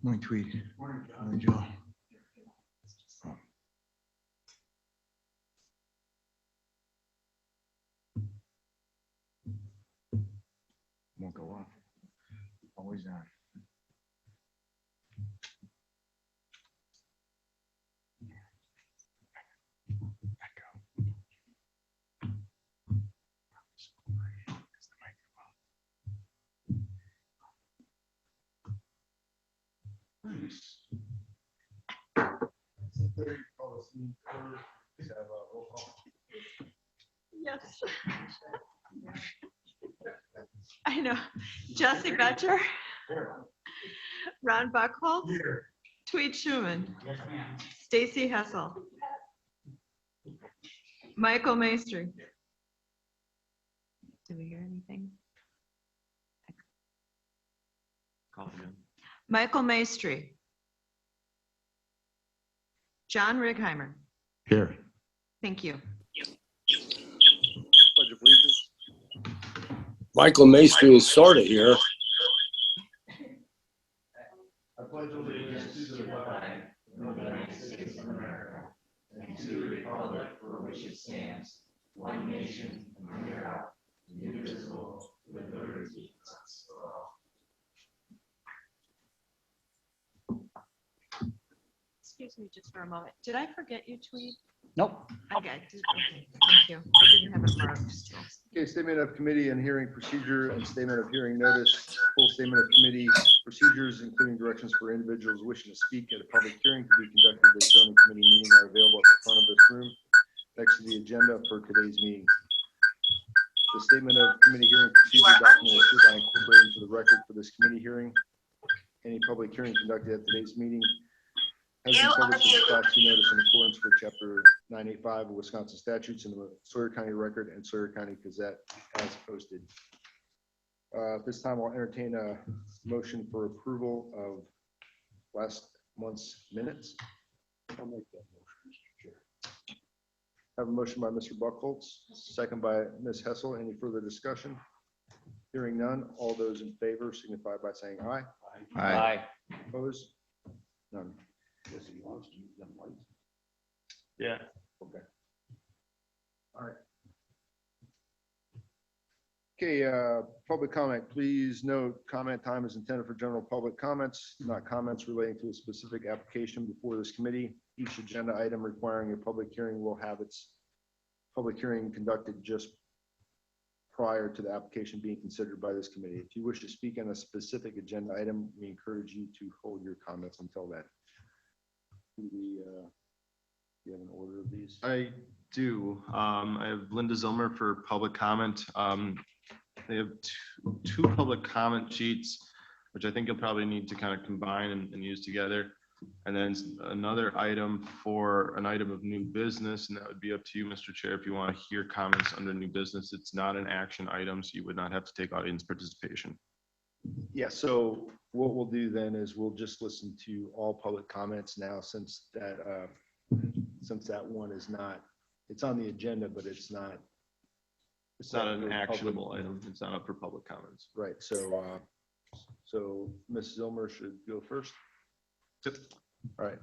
Morning, Tweed. Morning, Joe. Won't go off. Always on. Back up. Yes. I know. Jesse Betcher. Ron Buckholz. Tweed Schumann. Stacy Hessel. Michael Maestri. Did we hear anything? Call again. Michael Maestri. John Righeimer. Here. Thank you. Pledge of allegiance. Michael Maestri is sort of here. I pledge allegiance to the flag of the United States of America and to the republic for which it stands, one nation under God, indivisible, with liberty and justice for all. Excuse me just for a moment. Did I forget you, Tweed? Nope. Okay, thank you. I didn't have it marked. Okay, statement of committee and hearing procedure and statement of hearing notice. Full statement of committee procedures, including directions for individuals wishing to speak at a public hearing to be conducted at the zoning committee meeting, are available at the front of this room next to the agenda for today's meeting. The statement of committee hearing procedure document is hereby incorporated into the record for this committee hearing. Any public hearing conducted at today's meeting has been published as a Class 2 notice in accordance with Chapter 985 of Wisconsin statutes in the Sawyer County Record and Sawyer County Gazette as posted. At this time, I'll entertain a motion for approval of last month's minutes. I'll make that motion, Mr. Chair. Have a motion by Mr. Buckholz, second by Ms. Hessel. Any further discussion? Hearing none. All those in favor signify by saying aye. Aye. Opposed? None. Yes, he wants to use them lights. Yeah. Okay. All right. Okay, public comment. Please note, comment time is intended for general public comments, not comments relating to a specific application before this committee. Each agenda item requiring a public hearing will have its public hearing conducted just prior to the application being considered by this committee. If you wish to speak on a specific agenda item, we encourage you to hold your comments until then. Do you have an order of these? I do. I have Linda Zilmer for public comment. They have two public comment sheets, which I think you'll probably need to kind of combine and use together. And then another item for an item of new business, and that would be up to you, Mr. Chair, if you want to hear comments under new business. It's not an action item, so you would not have to take audience participation. Yeah, so what we'll do then is we'll just listen to all public comments now, since that one is not, it's on the agenda, but it's not. It's not an actionable item. It's not up for public comments. Right, so Ms. Zilmer should go first. Yep. All right.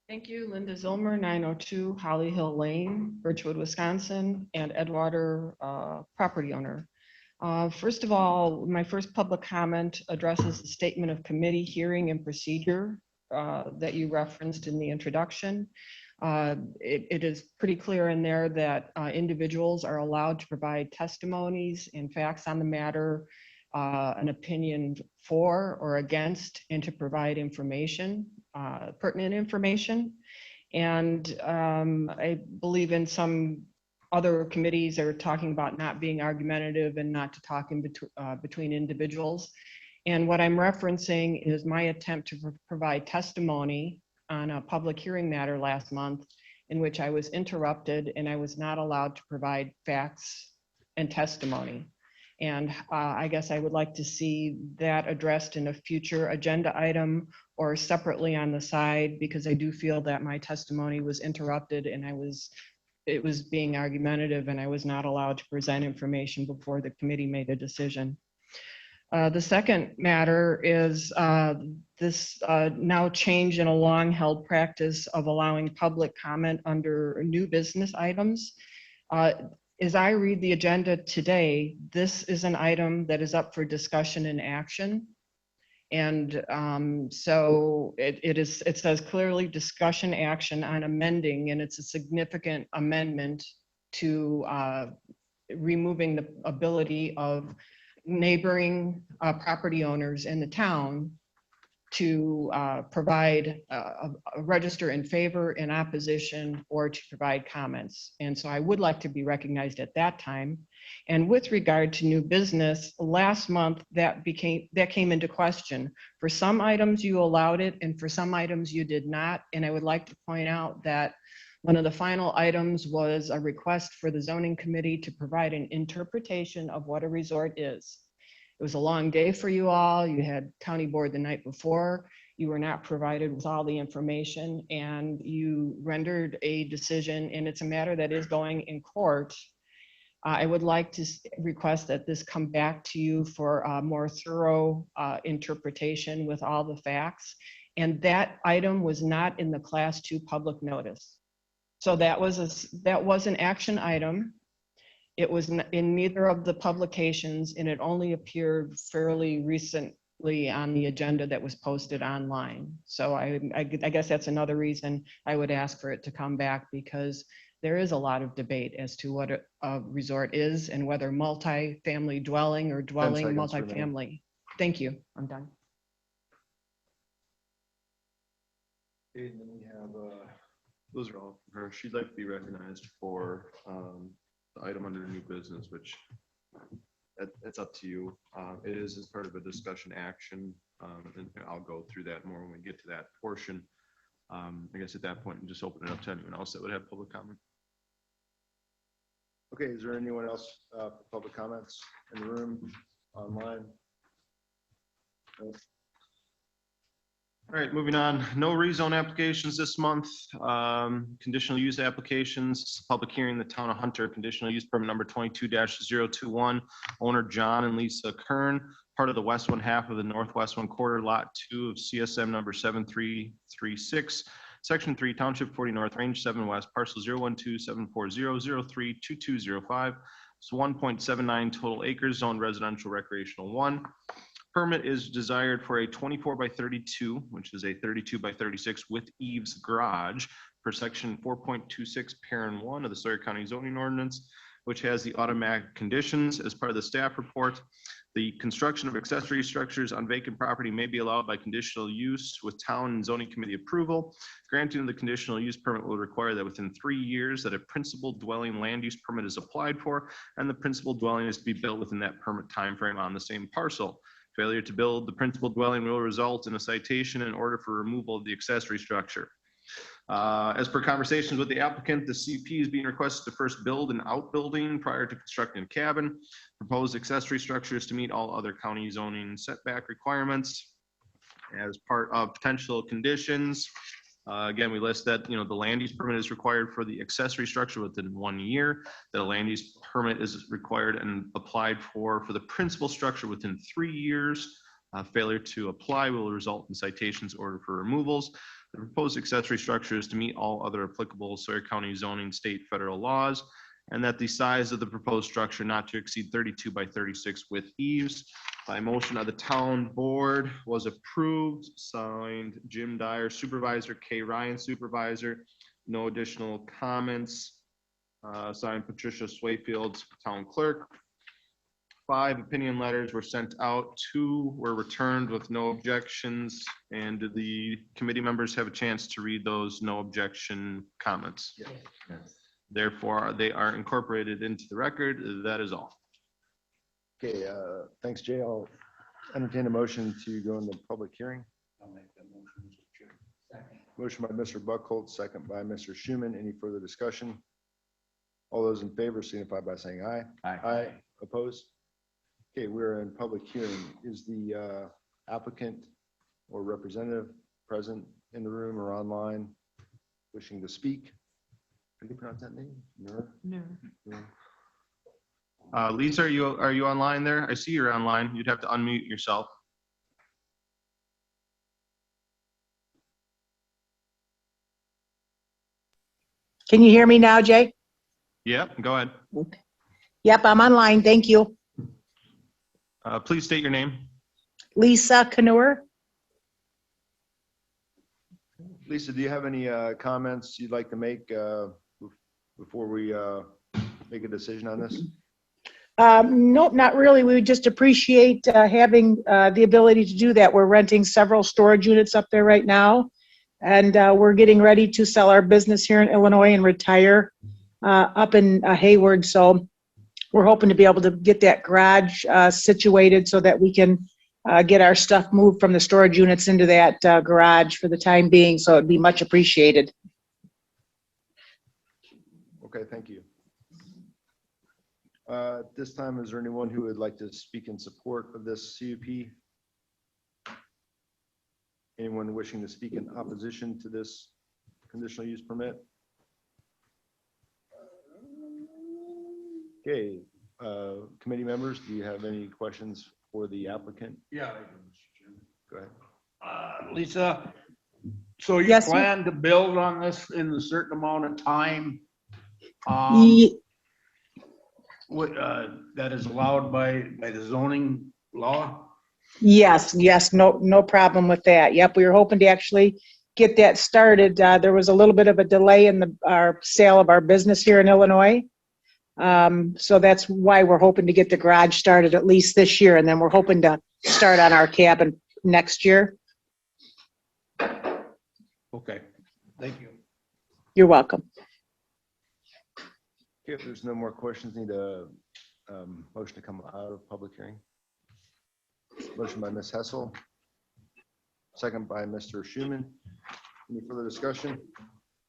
Thank you, Linda Zilmer, 902 Holly Hill Lane, Birchwood, Wisconsin, and Edgewater property owner. First of all, my first public comment addresses the statement of committee hearing and procedure that you referenced in the introduction. It is pretty clear in there that individuals are allowed to provide testimonies and facts on the matter, an opinion for or against, and to provide information, pertinent information. And I believe in some other committees are talking about not being argumentative and not to talk in between individuals. And what I'm referencing is my attempt to provide testimony on a public hearing matter last month, in which I was interrupted and I was not allowed to provide facts and testimony. And I guess I would like to see that addressed in a future agenda item or separately on the side, because I do feel that my testimony was interrupted and it was being argumentative and I was not allowed to present information before the committee made a decision. The second matter is this now change in a long-held practice of allowing public comment under new business items. As I read the agenda today, this is an item that is up for discussion and action. And so it says clearly discussion action on amending, and it's a significant amendment to removing the ability of neighboring property owners in the town to provide a register in favor, in opposition, or to provide comments. And so I would like to be recognized at that time. And with regard to new business, last month that came into question. For some items you allowed it, and for some items you did not. And I would like to point out that one of the final items was a request for the zoning committee to provide an interpretation of what a resort is. It was a long day for you all. You had county board the night before. You were not provided with all the information and you rendered a decision, and it's a matter that is going in court. I would like to request that this come back to you for a more thorough interpretation with all the facts. And that item was not in the class 2 public notice. So that was an action item. It was in neither of the publications, and it only appeared fairly recently on the agenda that was posted online. So I guess that's another reason I would ask for it to come back, because there is a lot of debate as to what a resort is and whether multi-family dwelling or dwelling multifamily. Thank you. I'm done. Okay, and then we have, those are all for her. She'd like to be recognized for the item under new business, which it's up to you. It is as part of a discussion action, and I'll go through that more when we get to that portion. I guess at that point, and just open it up to anyone else that would have public comment. Okay, is there anyone else for public comments in the room, online? No. All right, moving on. No rezone applications this month. Conditional use applications, public hearing, the town of Hunter, conditional use permit number 22-021, owner John and Lisa Kern, part of the west one half of the northwest one quarter, lot 2 of CSM number 7336, section 3, township 40 north, range 7 west, parcel 012-740-03-2205. It's 1.79 total acres, zone residential recreational 1. Permit is desired for a 24/32, which is a 32/36 with eaves garage per section 4.26 parent 1 of the Sawyer County zoning ordinance, which has the automatic conditions as part of the staff report. The construction of accessory structures on vacant property may be allowed by conditional use with town and zoning committee approval. Granting of the conditional use permit will require that within 3 years that a principal dwelling land use permit is applied for, and the principal dwelling is to be built within that permit timeframe on the same parcel. Failure to build the principal dwelling will result in a citation in order for removal of the accessory structure. As per conversations with the applicant, the CP is being requested to first build an outbuilding prior to constructing a cabin. Proposed accessory structures to meet all other county zoning setback requirements. As part of potential conditions, again, we list that, the land use permit is required for the accessory structure within 1 year, that a land use permit is required and applied for the principal structure within 3 years. Failure to apply will result in citations ordered for removals. The proposed accessory structure is to meet all other applicable Sawyer County zoning, state, federal laws, and that the size of the proposed structure not to exceed 32/36 with eaves. By motion of the town board was approved, signed Jim Dyer, supervisor, Kay Ryan, supervisor. No additional comments. Signed Patricia Swayfield, town clerk. 5 opinion letters were sent out. 2 were returned with no objections. And did the committee members have a chance to read those no objection comments? Yes. Therefore, they are incorporated into the record. That is all. Okay, thanks, Jay. I'll entertain a motion to go into public hearing. I'll make that motion, Mr. Chair. Second. Motion by Mr. Buckholz, second by Mr. Schuman. Any further discussion? All those in favor signify by saying aye. Aye. Aye. Opposed? Okay, we're in public hearing. Is the applicant or representative present in the room or online wishing to speak? How do you pronounce that name? Nur? No. Nur. Lisa, are you online there? I see you're online. You'd have to unmute yourself. Can you hear me now, Jay? Yep, go ahead. Yep, I'm online. Thank you. Please state your name. Lisa Knur. Lisa, do you have any comments you'd like to make before we make a decision on this? Nope, not really. We would just appreciate having the ability to do that. We're renting several storage units up there right now. And we're getting ready to sell our business here in Illinois and retire up in Hayward. So we're hoping to be able to get that garage situated so that we can get our stuff moved from the storage units into that garage for the time being. So it'd be much appreciated. Okay, thank you. At this time, is there anyone who would like to speak in support of this CUP? Anyone wishing to speak in opposition to this conditional use permit? Okay, committee members, do you have any questions for the applicant? Yeah, I do, Mr. Chairman. Go ahead. Lisa, so you Yes, sir. plan to build on this in a certain amount of time? Ye- That is allowed by the zoning law? Yes, no problem with that. Yep, we were hoping to actually get that started. There was a little bit of a delay in our sale of our business here in Illinois. So that's why we're hoping to get the garage started at least this year, and then we're hoping to start on our cabin next year. Okay, thank you. You're welcome. Okay, if there's no more questions, need a motion to come out of public hearing. Motion by Ms. Hessel, second by Mr. Schuman. Any further discussion?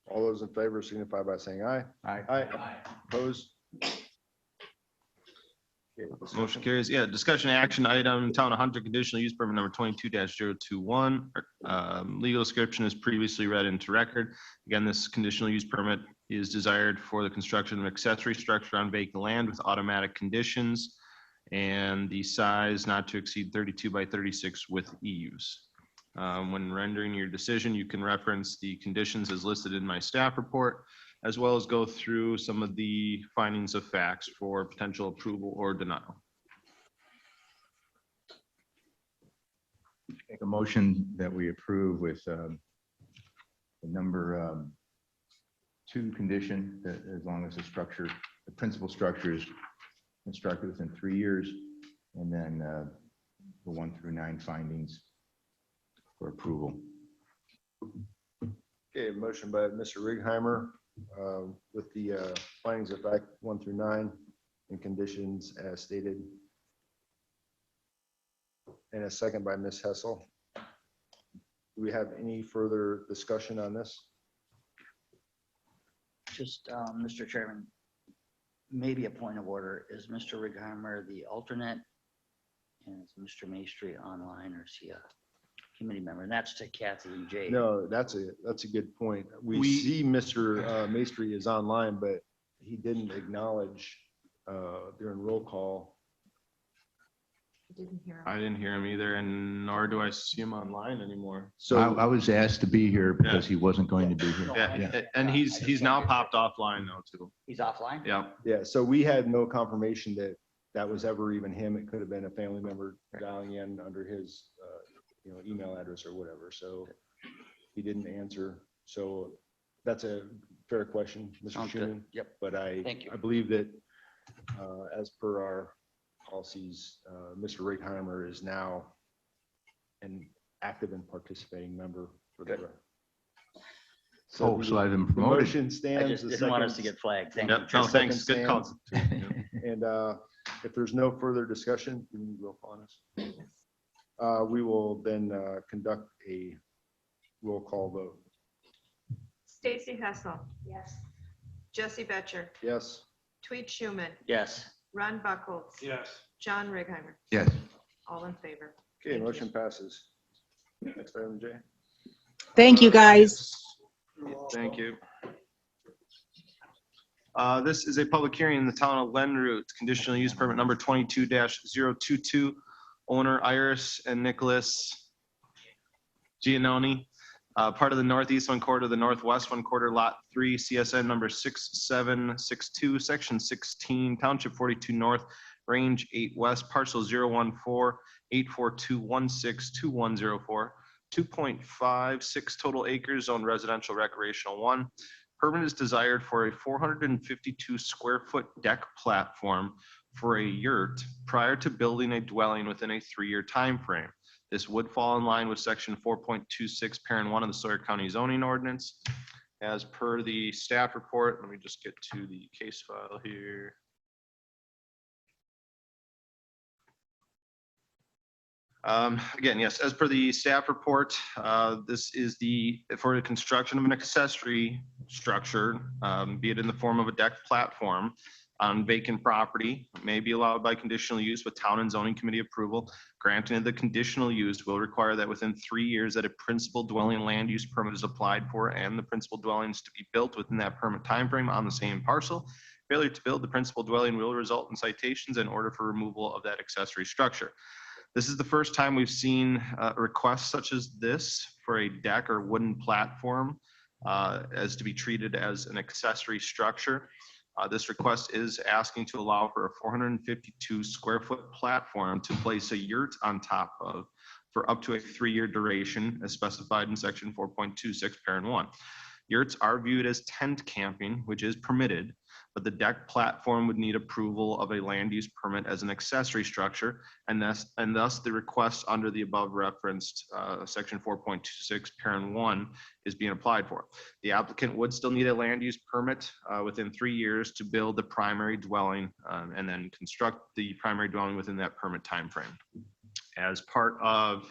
All those in favor signify by saying aye. Aye. Aye. Opposed? Okay, Motion carries. Yeah, discussion action item, Town of Hunter conditional use permit number 22-021. Legal description is previously read into record. Again, this conditional use permit is desired for the construction of an accessory structure on vacant land with automatic conditions and the size not to exceed 32 by 36 with e-use. When rendering your decision, you can reference the conditions as listed in my staff report, as well as go through some of the findings of facts for potential approval or denial. Make a motion that we approve with the number 2 condition, that as long as the structure, the principal structure is constructed within 3 years, and then the 1 through 9 findings for approval. Okay, motion by Mr. Righeimer with the findings of fact 1 through 9 and conditions as stated. And a second by Ms. Hessel. Do we have any further discussion on this? Just, Mr. Chairman, maybe a point of order. Is Mr. Righeimer the alternate? And is Mr. Maestri online, or is he a committee member? And that's to Kathy and Jay. No, that's a good point. We see Mr. Maestri is online, but he didn't acknowledge during roll call. I didn't hear him either, and nor do I see him online anymore. So I was asked to be here because he wasn't going to be here. Yeah, and he's now popped offline though too. He's offline? Yeah. yeah, so we had no confirmation that that was ever even him. It could have been a family member dialing in under his email address or whatever. So he didn't answer. So that's a fair question, Mr. Sounds good. Schuman. Yep. But Thank you. I believe that as per our policies, Mr. Righeimer is now an active and participating member for the. Good. Oh, so I've been The promoted. motion I stands. just the didn't want us to second- get flagged. Thank you. Yep. No, thanks. Good Second call. And if there's no further discussion, we need roll call on this. We will then conduct a roll call vote. Stacy Hessel. Yes. Jesse Betcher. Yes. Tweet Schuman. Yes. Ron Buckles. Yes. John Righeimer, Yes. all in favor. Okay, Thank you. motion passes. Next item, Jay. Thank you, guys. Thank you. This is a public hearing in the town of Lenroot, conditional use permit number 22-022, owner Iris and Nicholas Giannoni, part of the northeast one quarter, the northwest one quarter, lot 3, CSN number 6762, section 16, township 42 north, range 8 west, parcel 014-842162104, 2.56 total acres, zone residential recreational 1. Permit is desired for a 452 square foot deck platform for a yurt prior to building a dwelling within a 3-year time frame. This would fall in line with section 4.26 parent 1 of the Sawyer County zoning ordinance. As per the staff report, let me just get to the case file here. Again, yes, as per the staff report, this is for the construction of an accessory structure, be it in the form of a deck platform on vacant property, may be allowed by conditional use with town and zoning committee approval. Granting of the conditional use will require that within 3 years that a principal dwelling land use permit is applied for and the principal dwellings to be built within that permit timeframe on the same parcel. Failure to build the principal dwelling will result in citations and order for removal of that accessory structure. This is the first time we've seen requests such as this for a deck or wooden platform as to be treated as an accessory structure. This request is asking to allow for a 452 square foot platform to place a yurt on top of for up to a 3-year duration as specified in section 4.26 parent 1. Yurts are viewed as tent camping, which is permitted, but the deck platform would need approval of a land use permit as an accessory structure, and thus the request under the above referenced section 4.26 parent 1 is being applied for. The applicant would still need a land use permit within 3 years to build the primary dwelling and then construct the primary dwelling within that permit timeframe. As part of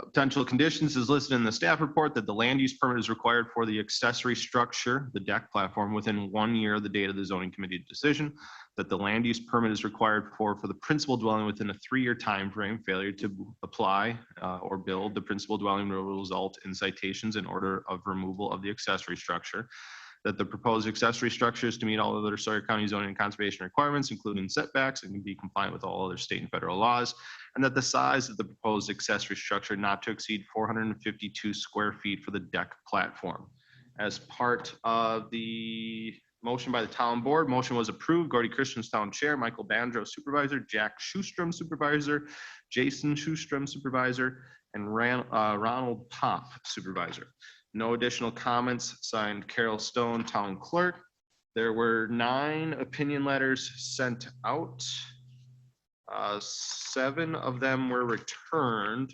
potential conditions is listed in the staff report that the land use permit is required for the accessory structure, the deck platform, within 1 year of the date of the zoning committee decision, that the land use permit is required for the principal dwelling within a 3-year time frame. Failure to apply or build the principal dwelling will result in citations in order of removal of the accessory structure. That the proposed accessory structure is to meet all other Sawyer County zoning and conservation requirements, including setbacks, and can be compliant with all other state and federal laws, and that the size of the proposed accessory structure not to exceed 452 square feet for the deck platform. As part of the motion by the town board, motion was approved. Gordy Christians, town chair, Michael Bandro, supervisor, Jack Schustrom, supervisor, Jason Schustrom, supervisor, and Ronald Pop, supervisor. No additional comments. Signed, Carol Stone, town clerk. There were 9 opinion letters sent out. 7 of them were returned,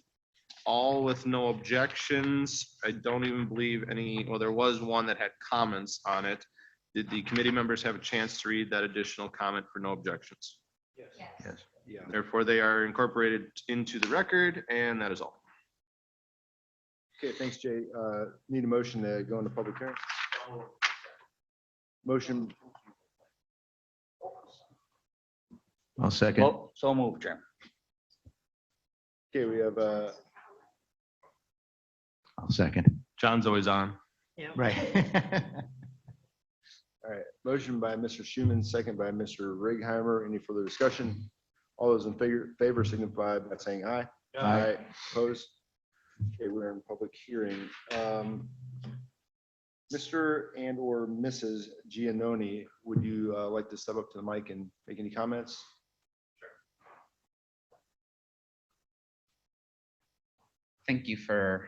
all with no objections. I don't even believe any, well, there was one that had comments on it. Did the committee members have a chance to read that additional comment for no objections? Yes. Yeah. Therefore, they are incorporated into the record, and that is all. Okay, thanks, Jay. Need a motion to go into public hearing? Motion, I'll second. Oh, so moved, Jim. okay, we have, I'll second. John's always on. Right. all right, motion by Mr. Schuman, second by Mr. Righeimer. Any further discussion? All those in favor signify by saying aye. Aye. Opposed? Okay, we're in public hearing. Mr. and or Mrs. Giannoni, would you like to step up to the mic and make any comments? Thank you for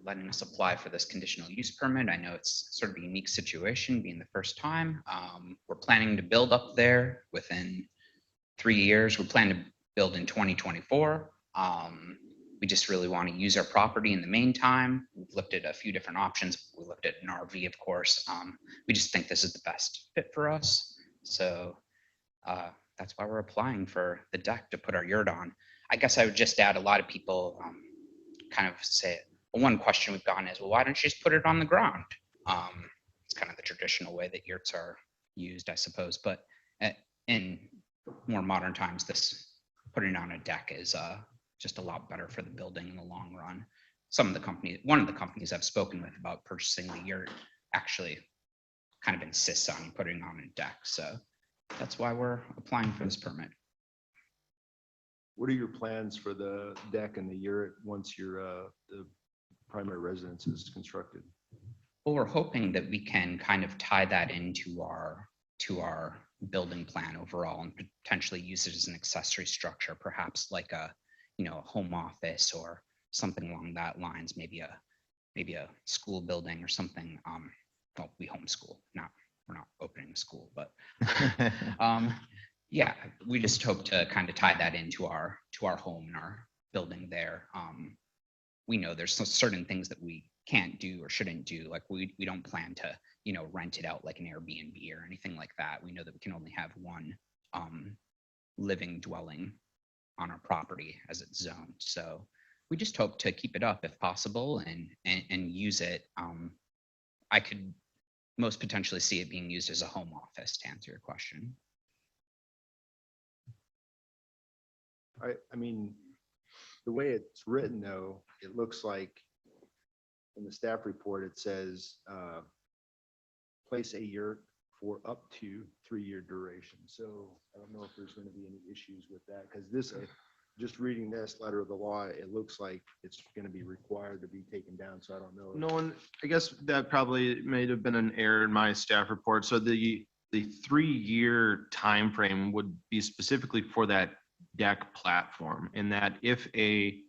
letting us apply for this conditional use permit. I know it's sort of a unique situation being the first time. We're planning to build up there within 3 years. We're planning to build in 2024. We just really want to use our property in the meantime. We've looked at a few different options. We looked at an RV, of course. We just think this is the best fit for us. So that's why we're applying for the deck to put our yurt on. I guess I would just add, a lot of people kind of say, well, one question we've gotten is, well, why don't you just put it on the ground? It's kind of the traditional way that yurts are used, I suppose. But in more modern times, putting it on a deck is just a lot better for the building in the long run. One of the companies I've spoken with about purchasing the yurt actually kind of insists on putting it on a deck. So that's why we're applying for this permit. What are your plans for the deck and the yurt once the primary residence is constructed? Well, we're hoping that we can kind of tie that into our building plan overall and potentially use it as an accessory structure, perhaps like a home office or something along that lines, maybe a school building or something. Well, we homeschool, we're not opening a school, but yeah, we just hope to kind of tie that into our home and our building there. We know there's certain things that we can't do or shouldn't do. Like we don't plan to, rent it out like an Airbnb or anything like that. We know that we can only have one living dwelling on our property as it's zoned. So we just hope to keep it up if possible and use it. I could most potentially see it being used as a home office, to answer your question. I mean, the way it's written though, it looks like in the staff report, it says place a yurt for up to 3-year duration. So I don't know if there's going to be any issues with that, because this, just reading this letter of the law, it looks like it's going to be required to be taken down. So I don't know. No one, I guess that probably may have been an error in my staff report. So the 3-year time frame would be specifically for that deck platform, in that if a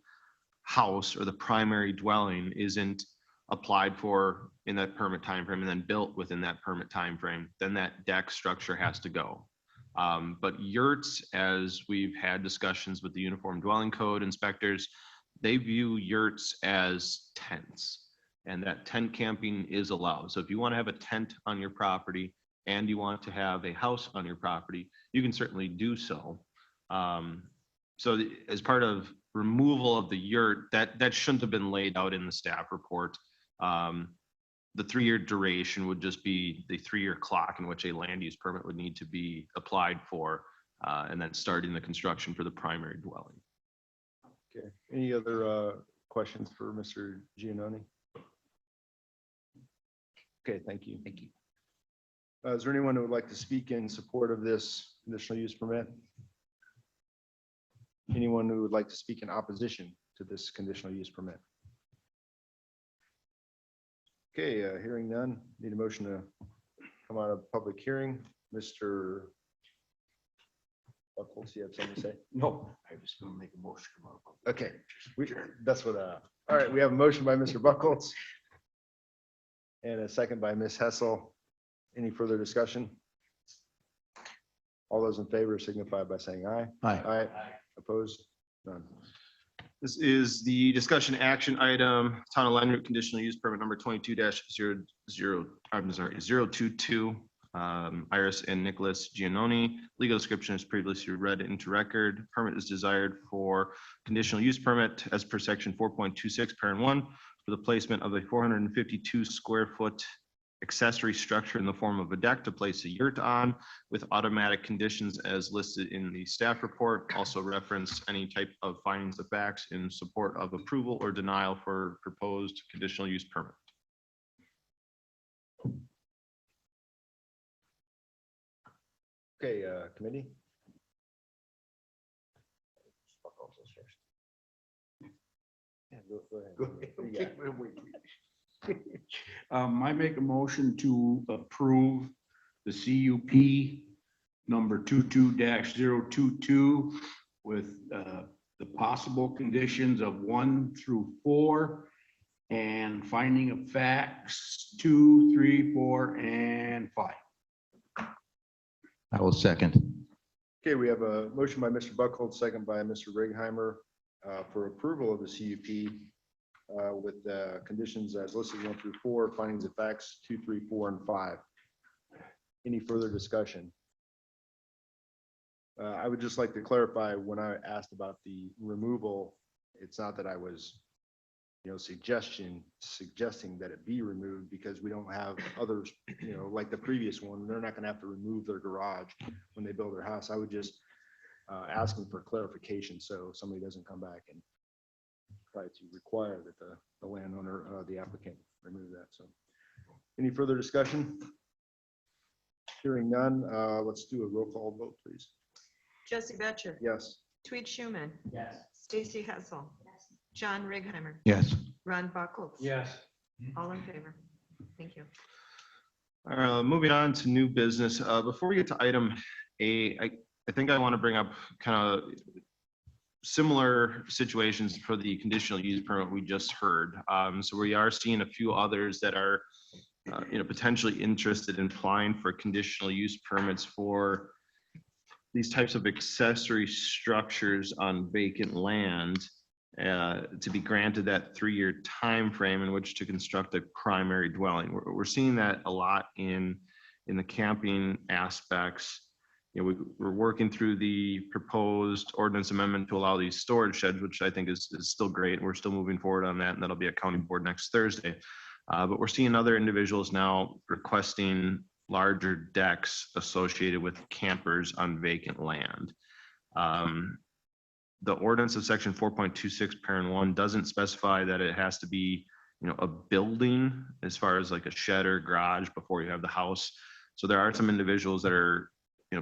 house or the primary dwelling isn't applied for in that permit time frame and then built within that permit time frame, then that deck structure has to go. But yurts, as we've had discussions with the Uniform Dwelling Code inspectors, they view yurts as tents, and that tent camping is allowed. So if you want to have a tent on your property and you want to have a house on your property, you can certainly do so. As part of removal of the yurt, that shouldn't have been laid out in the staff report. The 3-year duration would just be the 3-year clock in which a land use permit would need to be applied for, and then starting the construction for the primary dwelling. Okay. Any other questions for Mr. Giannone? Okay, thank you. Thank you. Is there anyone who would like to speak in support of this conditional use permit? Anyone who would like to speak in opposition to this conditional use permit? Okay, hearing none, need a motion to come out of public hearing. Mr. Buckles, you have something to say? No, I was gonna make a motion. to come out. Okay, that's what, all right, we have a motion by Mr. Buckles and a second by Ms. Hessel. Any further discussion? All those in favor signify by saying aye. Aye. Aye. Opposed? None. This is the discussion action item, Town of Lyndon conditional use permit number 22-022, Iris and Nicholas Giannone. Legal description is previously read into record. Permit is desired for conditional use permit as per section 4.26 parent 1 for the placement of a 452 square foot accessory structure in the form of a deck to place a yurt on, with automatic conditions as listed in the staff report. Also reference any type of findings of facts in support of approval or denial for proposed conditional use permit. Okay, committee. Yeah, go ahead. Go ahead. What do you Okay, got? wait. I make a motion to approve the CUP number 22-022 with the possible conditions of 1 through 4 and finding of facts 2, 3, 4, and 5. I will second. Okay, we have a motion by Mr. Buckhold, second by Mr. Righeimer for approval of the CUP with conditions as listed 1 through 4, findings of facts 2, 3, 4, and 5. Any further discussion? I would just like to clarify, when I asked about the removal, it's not that I was, suggesting that it be removed, because we don't have others, like the previous one, they're not going to have to remove their garage when they build their house. I would just asking for clarification, so somebody doesn't come back and try to require that the landowner, the applicant remove that. So any further discussion? Hearing none, let's do a roll call vote, please. Jesse Betcher. Yes. Tweet Schuman. Yes. Stacy Hessel. John Righeimer. Yes. Ron Buckles. Yes. All in favor. Thank you. Moving on to new business. Before we get to item A, I think I want to bring up kind of similar situations for the conditional use permit we just heard. So we are seeing a few others that are, potentially interested in applying for conditional use permits for these types of accessory structures on vacant land, to be granted that 3-year time frame in which to construct a primary dwelling. We're seeing that a lot in the camping aspects. We're working through the proposed ordinance amendment to allow these storage sheds, which I think is still great. We're still moving forward on that, and that'll be at county board next Thursday. But we're seeing other individuals now requesting larger decks associated with campers on vacant land. The ordinance of section 4.26 parent 1 doesn't specify that it has to be, a building as far as like a shed or garage before you have the house. So there are some individuals that are,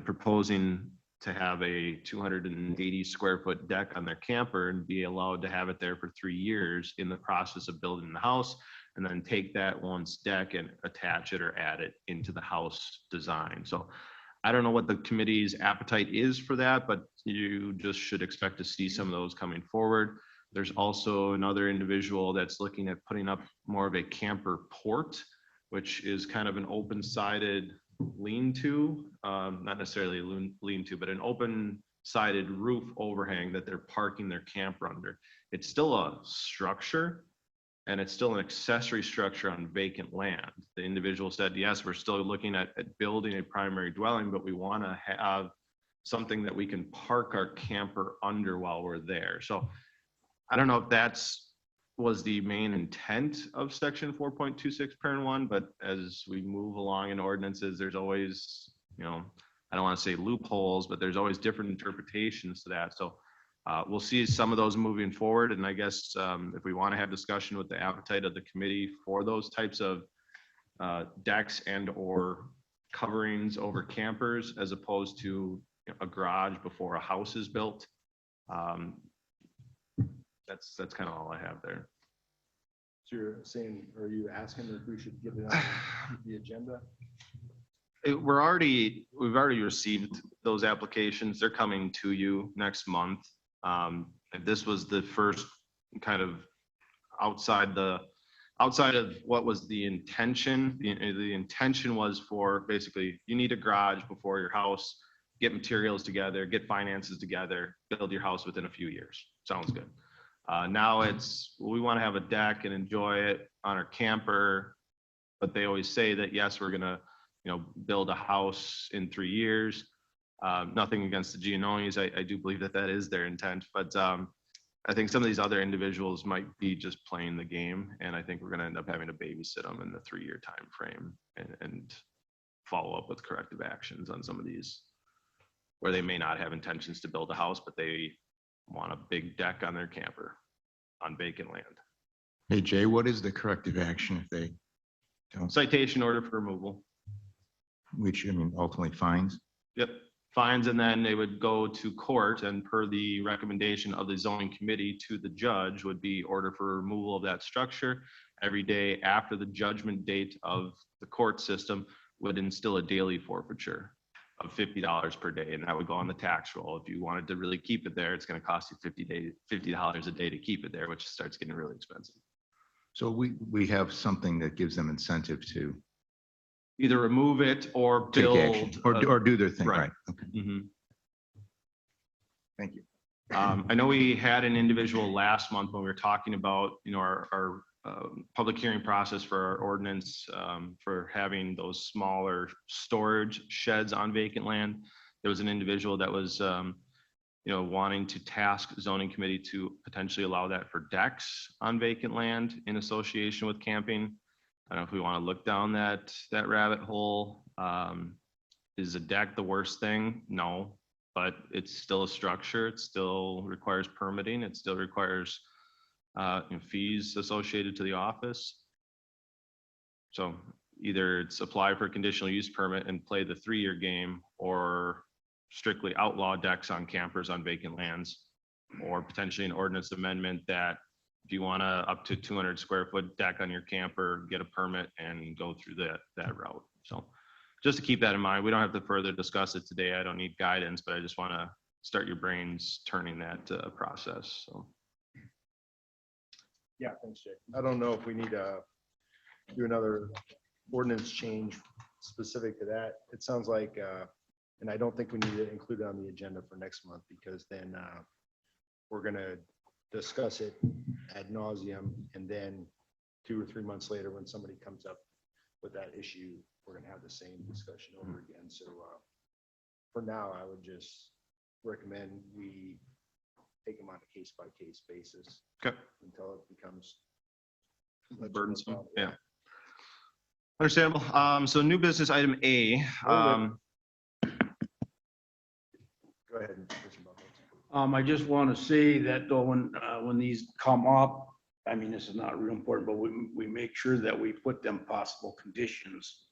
proposing to have a 280 square foot deck on their camper and be allowed to have it there for 3 years in the process of building the house, and then take that once deck and attach it or add it into the house design. So I don't know what the committee's appetite is for that, but you just should expect to see some of those coming forward. There's also another individual that's looking at putting up more of a camper port, which is kind of an open-sided lean-to, not necessarily a lean-to, but an open-sided roof overhang that they're parking their camper under. It's still a structure, and it's still an accessory structure on vacant land. The individual said, yes, we're still looking at building a primary dwelling, but we want to have something that we can park our camper under while we're there. So I don't know if that's was the main intent of section 4.26 parent 1, but as we move along in ordinances, there's always, I don't want to say loopholes, but there's always different interpretations to that. So we'll see some of those moving forward. And I guess if we want to have discussion with the appetite of the committee for those types of decks and or coverings over campers, as opposed to a garage before a house is built, that's kind of all I have there. So you're saying, are you asking if we should get it on the agenda? We've already received those applications. They're coming to you next month. If this was the first kind of outside of what was the intention, the intention was for basically you need a garage before your house, get materials together, get finances together, build your house within a few years. Sounds good. Now we want to have a deck and enjoy it on our camper, but they always say that, yes, we're going to, build a house in 3 years. Nothing against the Giannonis. I do believe that is their intent, but I think some of these other individuals might be just playing the game, and I think we're going to end up having to babysit them in the 3-year time frame and follow up with corrective actions on some of these where they may not have intentions to build a house, but they want a big deck on their camper on vacant land. Hey, Jay, what is the corrective action if they don't, Citation order for removal. which, ultimately fines? Yep, fines, and then they would go to court, and per the recommendation of the zoning committee to the judge would be order for removal of that structure. Every day after the judgment date of the court system would instill a daily forfeiture of $50 per day, and that would go on the tax roll. If you wanted to really keep it there, it's going to cost you $50 a day to keep it there, which starts getting really expensive. So we have something that gives them incentive to Either remove it or take build. action or do their thing, Right. right? Okay, Mhm. thank you. I know we had an individual last month when we were talking about, our public hearing process for our ordinance for having those smaller storage sheds on vacant land. There was an individual that was, wanting to task zoning committee to potentially allow that for decks on vacant land in association with camping. I don't know if we want to look down that rabbit hole. Is a deck the worst thing? No. but it's still a structure. It still requires permitting. It still requires fees associated to the office. So either it's apply for a conditional use permit and play the 3-year game, or strictly outlaw decks on campers on vacant lands, or potentially an ordinance amendment that if you want to up to 200 square foot deck on your camper, get a permit and go through that route. So just to keep that in mind, we don't have to further discuss it today. I don't need guidance, but I just want to start your brains turning that process. So. Yeah, thanks, Jay. I don't know if we need to do another ordinance change specific to that. It sounds like, and I don't think we need to include it on the agenda for next month, because then we're going to discuss it ad nauseum, and then 2 or 3 months later, when somebody comes up with that issue, we're going to have the same discussion over again. So for now, I would just recommend we take them on a case-by-case basis. Okay. Until it becomes Burdensome. Yeah. Understandable. So new business item A. Go ahead. I just want to say that though, when these come up, I mean, this is not real important, but we make sure that we put them possible conditions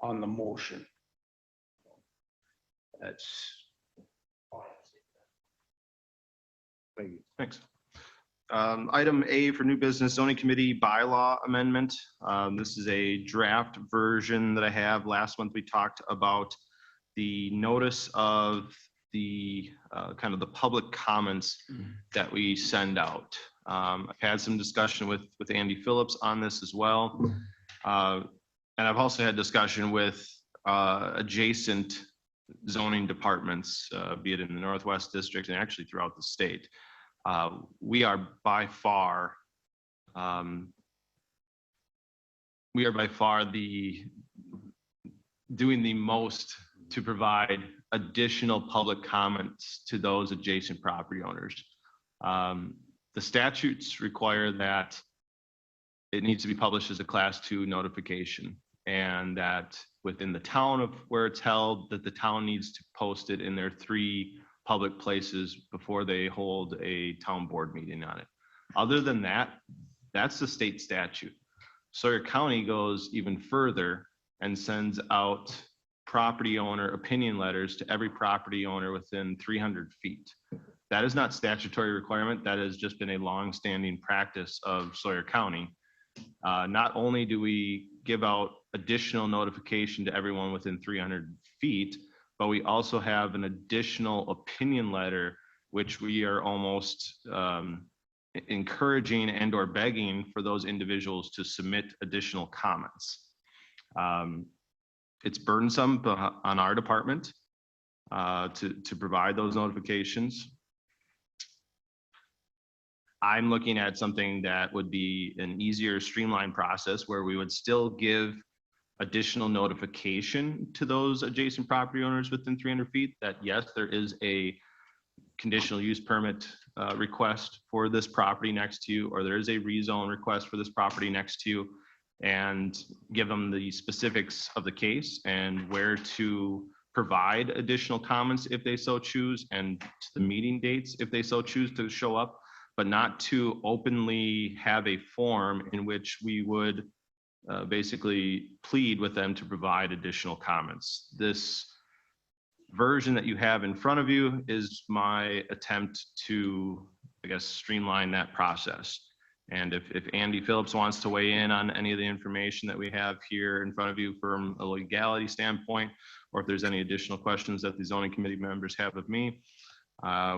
on the motion. That's. Thank you. Thanks. Item A for new business, zoning committee bylaw amendment. This is a draft version that I have. Last month we talked about the notice of the kind of the public comments that we send out. I've had some discussion with Andy Phillips on this as well. And I've also had discussion with adjacent zoning departments, be it in the Northwest District and actually throughout the state. We are by far doing the most to provide additional public comments to those adjacent property owners. The statutes require that it needs to be published as a Class 2 notification, and that within the town of where it's held, that the town needs to post it in their 3 public places before they hold a town board meeting on it. Other than that, that's the state statute. Sawyer County goes even further and sends out property owner opinion letters to every property owner within 300 feet. That is not statutory requirement. That has just been a long-standing practice of Sawyer County. Not only do we give out additional notification to everyone within 300 feet, but we also have an additional opinion letter, which we are almost encouraging and or begging for those individuals to submit additional comments. It's burdensome on our department to provide those notifications. I'm looking at something that would be an easier, streamlined process where we would still give additional notification to those adjacent property owners within 300 feet that yes, there is a conditional use permit request for this property next to you, or there is a rezone request for this property next to you, and give them the specifics of the case and where to provide additional comments if they so choose, and to the meeting dates if they so choose to show up, but not to openly have a form in which we would basically plead with them to provide additional comments. This version that you have in front of you is my attempt to, I guess, streamline that process. And if Andy Phillips wants to weigh in on any of the information that we have here in front of you from a legality standpoint, or if there's any additional questions that the zoning committee members have of me,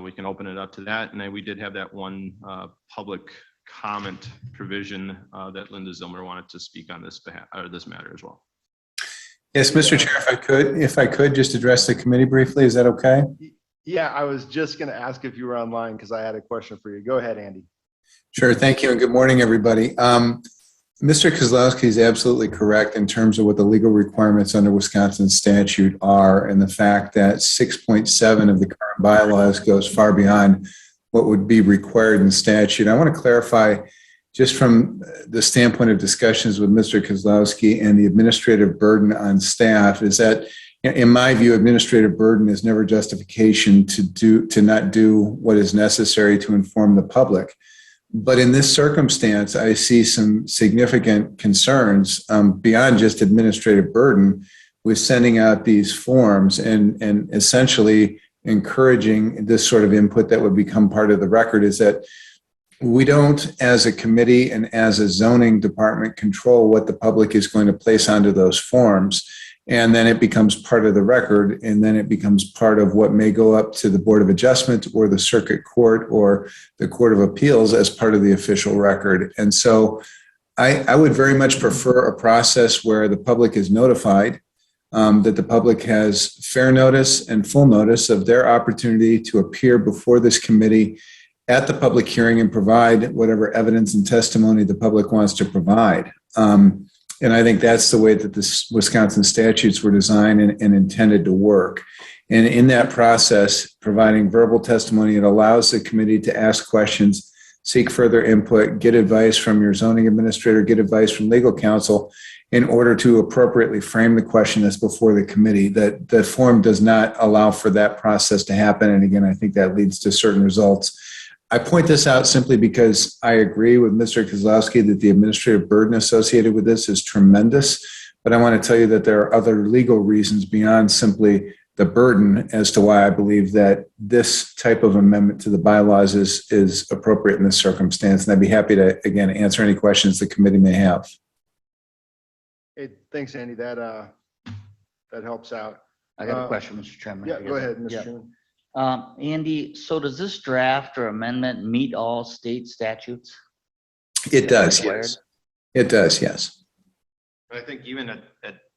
we can open it up to that. And then we did have that one public comment provision that Linda Zilmer wanted to speak on this behalf, or this matter as well. Yes, Mr. Chair, if I could just address the committee briefly, is that okay? Yeah, I was just going to ask if you were online because I had a question for you. Go ahead, Andy. Sure, thank you, and good morning, everybody. Mr. Kozlowski is absolutely correct in terms of what the legal requirements under Wisconsin statute are, and the fact that 6.7 of the current bylaws goes far beyond what would be required in statute. I want to clarify, just from the standpoint of discussions with Mr. Kozlowski and the administrative burden on staff, is that in my view, administrative burden is never justification to not do what is necessary to inform the public. But in this circumstance, I see some significant concerns beyond just administrative burden with sending out these forms and essentially encouraging this sort of input that would become part of the record. Is that we don't, as a committee and as a zoning department, control what the public is going to place onto those forms. And then it becomes part of the record, and then it becomes part of what may go up to the Board of Adjustment or the Circuit Court or the Court of Appeals as part of the official record. And so I would very much prefer a process where the public is notified, that the public has fair notice and full notice of their opportunity to appear before this committee at the public hearing and provide whatever evidence and testimony the public wants to provide. And I think that's the way that the Wisconsin statutes were designed and intended to work. And in that process, providing verbal testimony, it allows the committee to ask questions, seek further input, get advice from your zoning administrator, get advice from legal counsel in order to appropriately frame the question that's before the committee. That the form does not allow for that process to happen. And again, I think that leads to certain results. I point this out simply because I agree with Mr. Kozlowski that the administrative burden associated with this is tremendous. But I want to tell you that there are other legal reasons beyond simply the burden as to why I believe that this type of amendment to the bylaws is appropriate in this circumstance. And I'd be happy to, again, answer any questions the committee may have. Hey, thanks, Andy. That helps out. I got a question, Mr. Chairman. Yeah, go ahead, Mr. Yeah. Chairman. Andy, so does this draft or amendment meet all state statutes? It does, yes. It does, yes. I think even at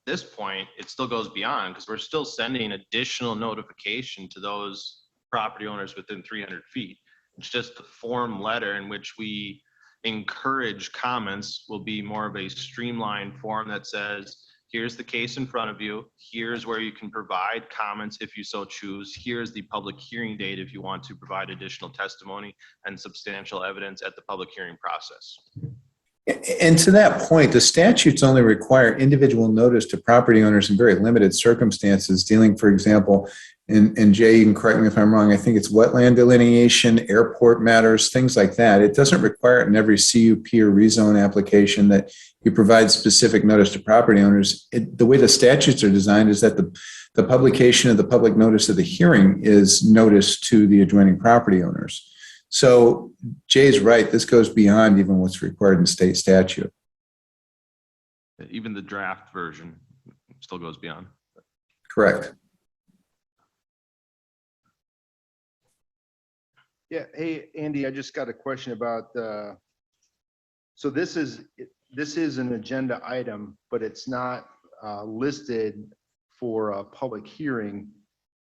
this point, it still goes beyond because we're still sending additional notification to those property owners within 300 feet. It's just the form letter in which we encourage comments will be more of a streamlined form that says, here's the case in front of you. Here's where you can provide comments if you so choose. Here's the public hearing date if you want to provide additional testimony and substantial evidence at the public hearing process. And to that point, the statutes only require individual notice to property owners in very limited circumstances, dealing, for example, and Jay, you can correct me if I'm wrong, I think it's wetland delineation, airport matters, things like that. It doesn't require it in every CUP or rezone application that you provide specific notice to property owners. The way the statutes are designed is that the publication of the public notice of the hearing is notice to the adjoining property owners. So Jay's right, this goes beyond even what's required in state statute. Even the draft version still goes beyond. Correct. Yeah. Hey, Andy, I just got a question about so this is an agenda item, but it's not listed for a public hearing.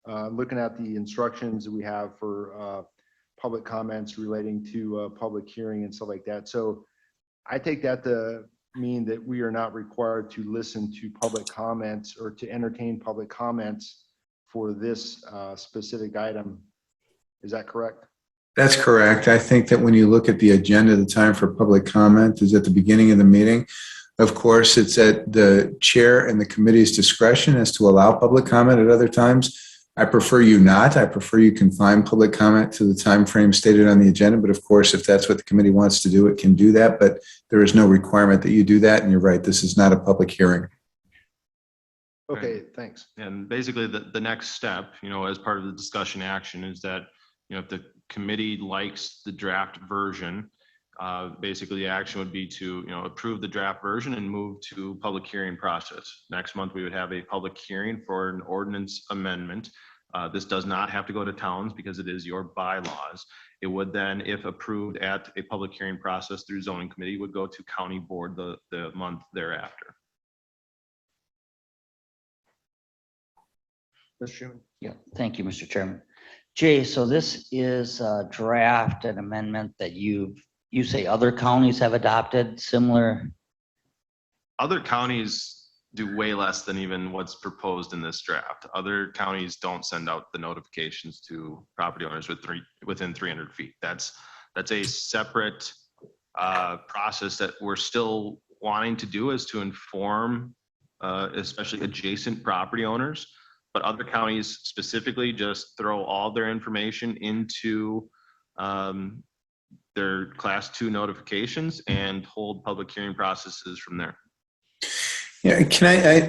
Looking at the instructions that we have for public comments relating to public hearing and stuff like that. So I take that to mean that we are not required to listen to public comments or to entertain public comments for this specific item. Is that correct? That's correct. I think that when you look at the agenda, the time for public comment is at the beginning of the meeting. Of course, it's at the chair and the committee's discretion as to allow public comment at other times. I prefer you not. I prefer you confine public comment to the time frame stated on the agenda. But of course, if that's what the committee wants to do, it can do that. But there is no requirement that you do that. And you're right, this is not a public hearing. Okay, thanks. And basically the next step, as part of the discussion action is that, if the committee likes the draft version, basically the action would be to, approve the draft version and move to public hearing process. Next month, we would have a public hearing for an ordinance amendment. This does not have to go to towns because it is your bylaws. It would then, if approved at a public hearing process through zoning committee, would go to county board the month thereafter. Mr. Chairman. Yeah, thank you, Mr. Chairman. Jay, so this is a draft and amendment that you say other counties have adopted similar? Other counties do way less than even what's proposed in this draft. Other counties don't send out the notifications to property owners within 300 feet. That's a separate process that we're still wanting to do, is to inform especially adjacent property owners but other counties specifically just throw all their information into their class 2 notifications and hold public hearing processes from there. Yeah,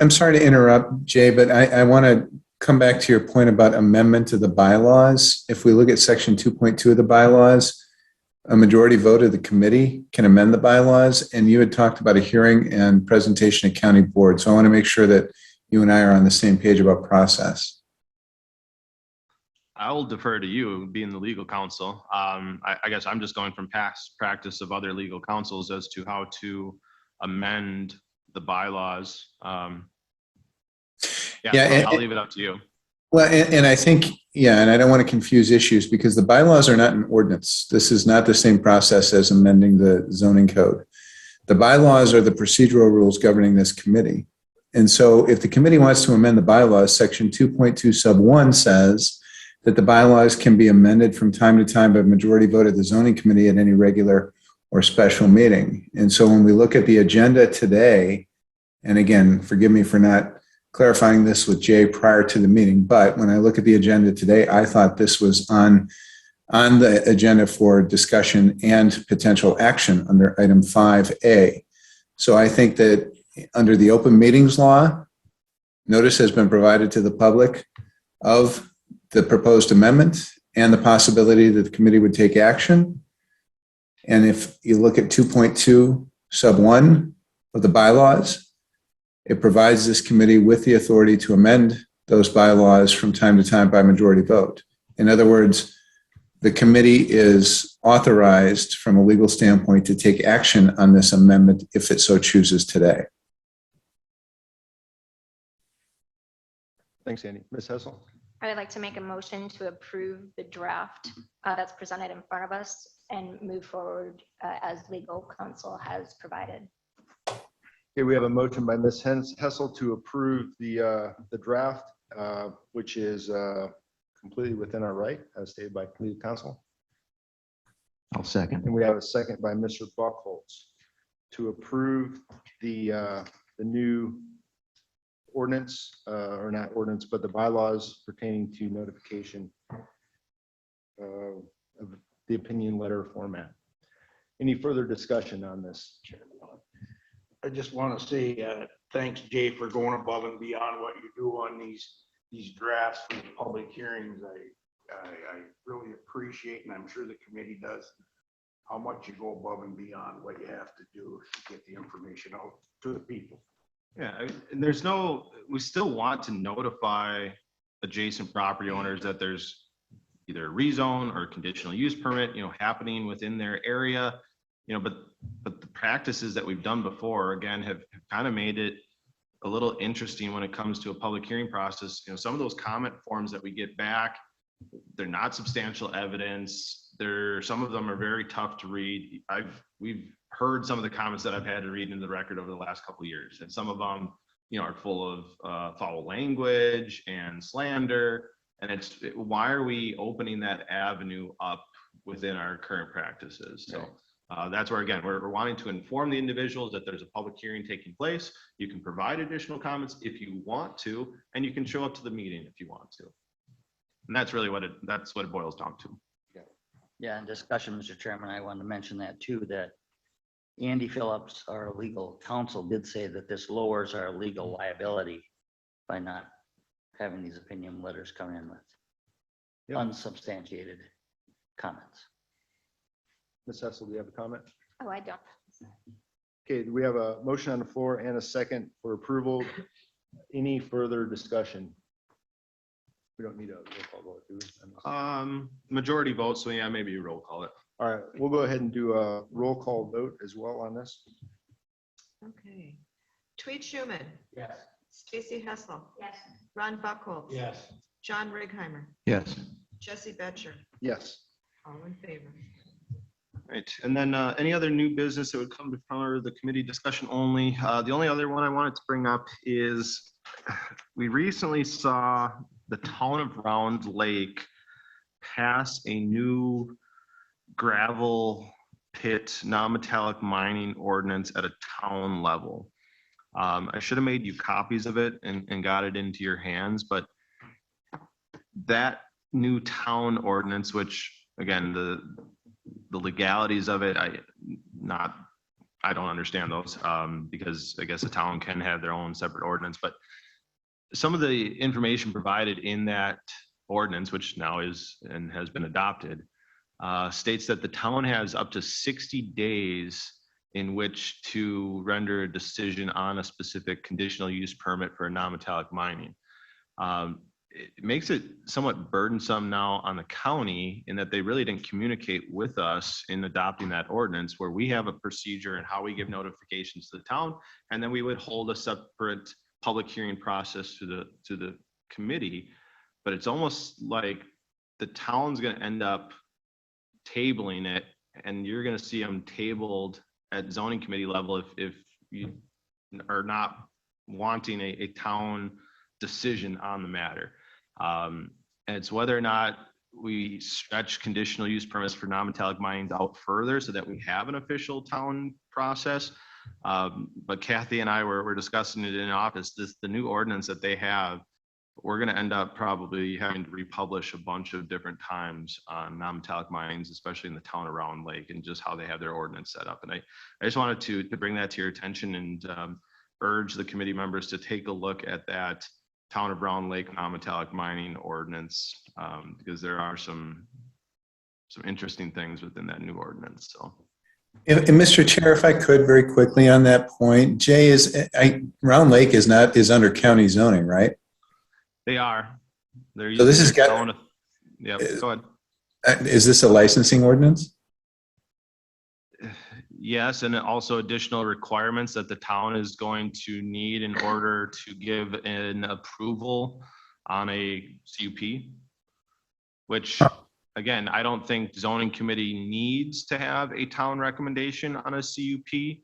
I'm sorry to interrupt, Jay, but I want to come back to your point about amendment to the bylaws. If we look at section 2.2 of the bylaws, a majority vote of the committee can amend the bylaws, and you had talked about a hearing and presentation at county board. So I want to make sure that you and I are on the same page about process. I will defer to you, being the legal counsel. I guess I'm just going from past practice of other legal counsels as to how to amend the bylaws. I'll leave it up to you. Well, and I think, and I don't want to confuse issues because the bylaws are not an ordinance. This is not the same process as amending the zoning code. The bylaws are the procedural rules governing this committee. And so if the committee wants to amend the bylaws, section 2.2 sub 1 says that the bylaws can be amended from time to time by majority vote of the zoning committee at any regular or special meeting. And so when we look at the agenda today, and again, forgive me for not clarifying this with Jay prior to the meeting, but when I look at the agenda today, I thought this was on the agenda for discussion and potential action under item 5A. So I think that under the open meetings law, notice has been provided to the public of the proposed amendment and the possibility that the committee would take action. And if you look at 2.2 sub 1 of the bylaws, it provides this committee with the authority to amend those bylaws from time to time by majority vote. In other words, the committee is authorized from a legal standpoint to take action on this amendment if it so chooses today. Thanks, Andy. Ms. Hessel? I would like to make a motion to approve the draft that's presented in front of us and move forward as legal counsel has provided. Okay, we have a motion by Ms. Hessel to approve the draft, which is completely within our right, as stated by legal counsel. I'll second. And we have a second by Mr. Buckholz to approve the new ordinance, or not ordinance, but the bylaws pertaining to notification of the opinion letter format. Any further discussion on this? I just want to say, thanks, Jay, for going above and beyond what you do on these drafts for the public hearings. I really appreciate, and I'm sure the committee does, how much you go above and beyond what you have to do to get the information out to the people. Yeah, and we still want to notify adjacent property owners that there's either a rezone or conditional use permit, happening within their area, but the practices that we've done before, again, have kind of made it a little interesting when it comes to a public hearing process. Some of those comment forms that we get back, they're not substantial evidence. Some of them are very tough to read. We've heard some of the comments that I've had to read into the record over the last couple of years, and some of them, are full of foul language and slander. And why are we opening that avenue up within our current practices? So that's where, again, we're wanting to inform the individuals that there's a public hearing taking place. You can provide additional comments if you want to, and you can show up to the meeting if you want to. And that's really what it boils down to. Yeah, in discussion, Mr. Chairman, I wanted to mention that too, that Andy Phillips, our legal counsel, did say that this lowers our legal liability by not having these opinion letters come in with unsubstantiated comments. Ms. Hessel, do you have a comment? Oh, I don't. Okay, we have a motion on the floor and a second for approval. Any further discussion? We don't need a roll call vote, do we? Majority vote, so yeah, maybe you roll call it. All right, we'll go ahead and do a roll call vote as well on this. Okay. Tweet Schuman. Yes. Stacy Hessel. Yes. Ron Buckholz. Yes. John Righeimer. Yes. Jesse Betcher. Yes. All in favor. Right, and then any other new business that would come before the committee discussion only. The only other one I wanted to bring up is we recently saw the town of Round Lake pass a new gravel pit non-metallic mining ordinance at a town level. I should have made you copies of it and got it into your hands, but that new town ordinance, which again, the legalities of it, I don't understand those, because I guess a town can have their own separate ordinance, but some of the information provided in that ordinance, which now is and has been adopted, states that the town has up to 60 days in which to render a decision on a specific conditional use permit for non-metallic mining. It makes it somewhat burdensome now on the county in that they really didn't communicate with us in adopting that ordinance, where we have a procedure and how we give notifications to the town, and then we would hold a separate public hearing process to the committee. But it's almost like the town's going to end up tabling it, and you're going to see them tabled at zoning committee level if you are not wanting a town decision on the matter. And it's whether or not we stretch conditional use permits for non-metallic mines out further so that we have an official town process. But Kathy and I were discussing it in office. The new ordinance that they have, we're going to end up probably having to republish a bunch of different times on non-metallic mines, especially in the town of Round Lake, and just how they have their ordinance set up. And I just wanted to bring that to your attention and urge the committee members to take a look at that town of Round Lake non-metallic mining ordinance, because there are some interesting things within that new ordinance. So. And Mr. Chair, if I could very quickly on that point, Jay, Round Lake is under county zoning, right? They are. They're So this has using got. Yeah, go ahead. Is this a licensing ordinance? Yes, and also additional requirements that the town is going to need in order to give an approval on a CUP, which again, I don't think zoning committee needs to have a town recommendation on a CUP.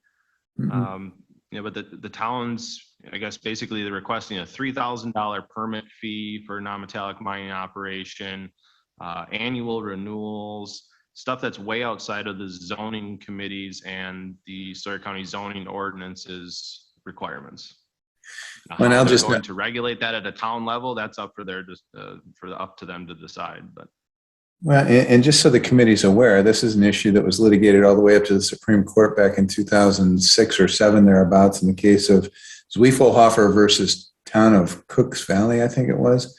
But the towns, I guess, basically they're requesting a $3,000 permit fee for non-metallic mining operation, annual renewals, stuff that's way outside of the zoning committees and the Sawyer County zoning ordinances requirements. Now, Well, how I'll they're just going to regulate that at a town level, that's up for up to them to decide. But Well, and just so the committee's aware, this is an issue that was litigated all the way up to the Supreme Court back in 2006 or 7 thereabouts in the case of Zwiefelhofer versus town of Cooks Valley, I think it was.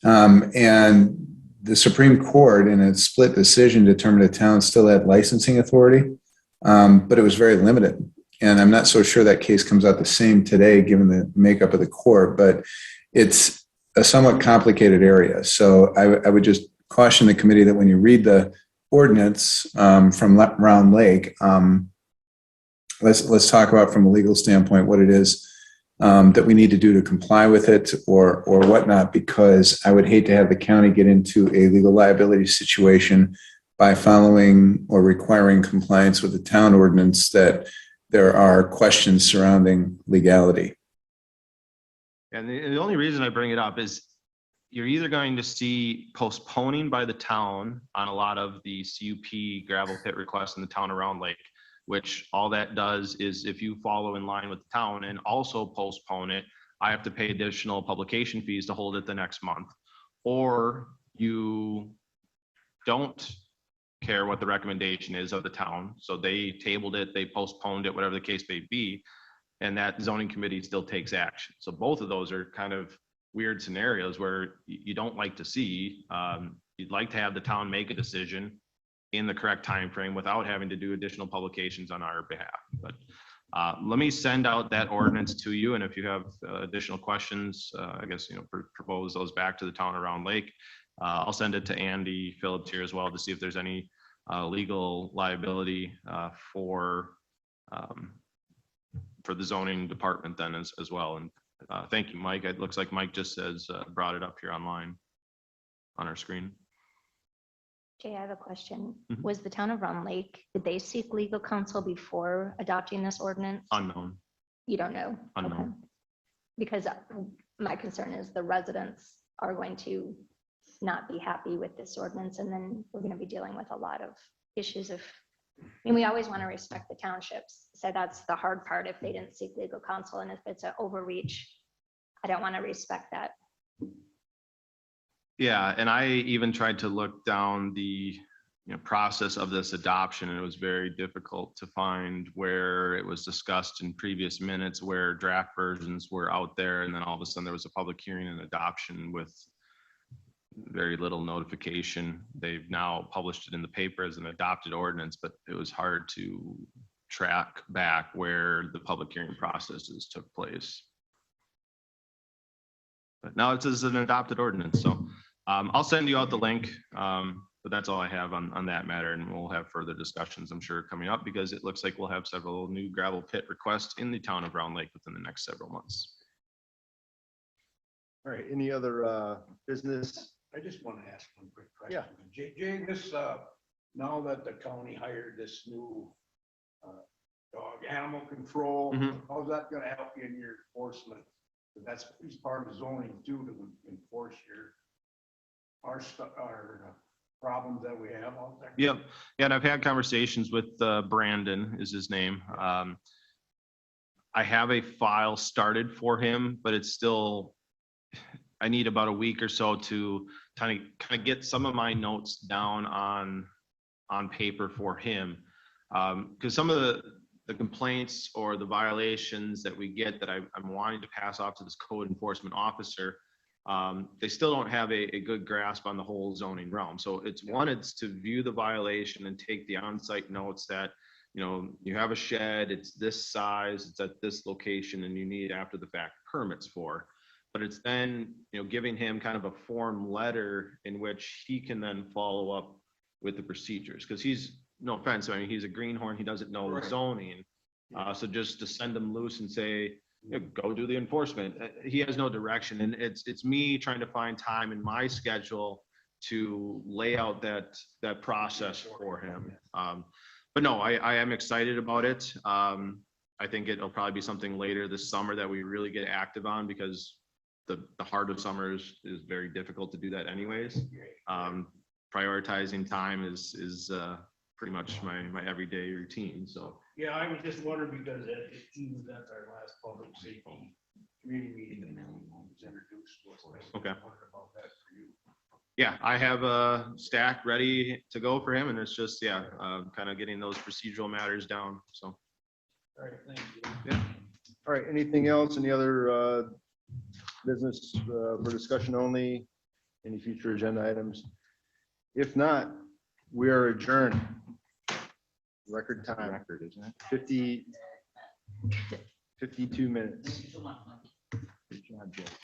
And the Supreme Court, in a split decision, determined the town still had licensing authority, but it was very limited. And I'm not so sure that case comes out the same today, given the makeup of the court, but it's a somewhat complicated area. So I would just caution the committee that when you read the ordinance from Round Lake, let's talk about from a legal standpoint what it is that we need to do to comply with it or whatnot, because I would hate to have the county get into a legal liability situation by following or requiring compliance with the town ordinance that there are questions surrounding legality. And the only reason I bring it up is you're either going to see postponing by the town on a lot of the CUP gravel pit requests in the town around Lake, which all that does is if you follow in line with the town and also postpone it, I have to pay additional publication fees to hold it the next month. Or you don't care what the recommendation is of the town. So they tabled it, they postponed it, whatever the case may be, and that zoning committee still takes action. So both of those are kind of weird scenarios where you don't like to see. You'd like to have the town make a decision in the correct time frame without having to do additional publications on our behalf. But let me send out that ordinance to you, and if you have additional questions, I guess propose those back to the town around Lake. I'll send it to Andy Phillips here as well to see if there's any legal liability for the zoning department then as well. And thank you, Mike. It looks like Mike just has brought it up here online on our screen. Jay, I have a question. Mhm. Was the town of Round Lake, did they seek legal counsel before adopting this ordinance? Unknown. You don't know? Unknown. Okay. Because my concern is the residents are going to not be happy with this ordinance, and then we're going to be dealing with a lot of issues we always want to respect the townships. So that's the hard part if they didn't seek legal counsel, and if it's an overreach, I don't want to respect that. Yeah, and I even tried to look down the process of this adoption, and it was very difficult to find where it was discussed in previous minutes, where draft versions were out there, and then all of a sudden there was a public hearing and adoption with very little notification. They've now published it in the paper as an adopted ordinance, but it was hard to track back where the public hearing processes took place. But now it's as an adopted ordinance, so I'll send you out the link. But that's all I have on that matter, and we'll have further discussions, I'm sure, coming up, because it looks like we'll have several new gravel pit requests in the town of Round Lake within the next several months. All right, any other business? I just want to ask one quick question. Jay, this, now that the county hired this new dog animal control, Mhm. how's that gonna help you in your enforcement? That's, he's part of zoning too, to enforce our problems that we have out there. Yep. Yeah, and I've had conversations with Brandon is his name. I have a file started for him, but it's still, I need about a week or so to kind of get some of my notes down on paper for him. Because some of the complaints or the violations that we get that I'm wanting to pass off to this code enforcement officer, they still don't have a good grasp on the whole zoning realm. So it's to view the violation and take the on-site notes that, you have a shed, it's this size, it's at this location, and you need after the fact permits for. But it's then, giving him kind of a form letter in which he can then follow up with the procedures. Because he's, no offense, I mean, he's a greenhorn, he doesn't know zoning. So just to send him loose and say, go do the enforcement. He has no direction, and it's me trying to find time in my schedule to lay out that process for him. But no, I am excited about it. I think it'll probably be something later this summer that we really get active on, because the heart of summer is very difficult to do that anyways. Prioritizing time is pretty much my everyday routine, so. Yeah, I was just wondering because it seems that's our last public safety community meeting and was introduced to us. Okay. Wondered about that for you. Yeah, I have a stack ready to go for him, and it's just, kind of getting those procedural matters down, so. All right, thank you. Yeah. All right, anything else? Any other business for discussion only? Any future agenda items? If not, we are adjourned. Record time. Record, isn't it? 52 minutes. Good job, Jay.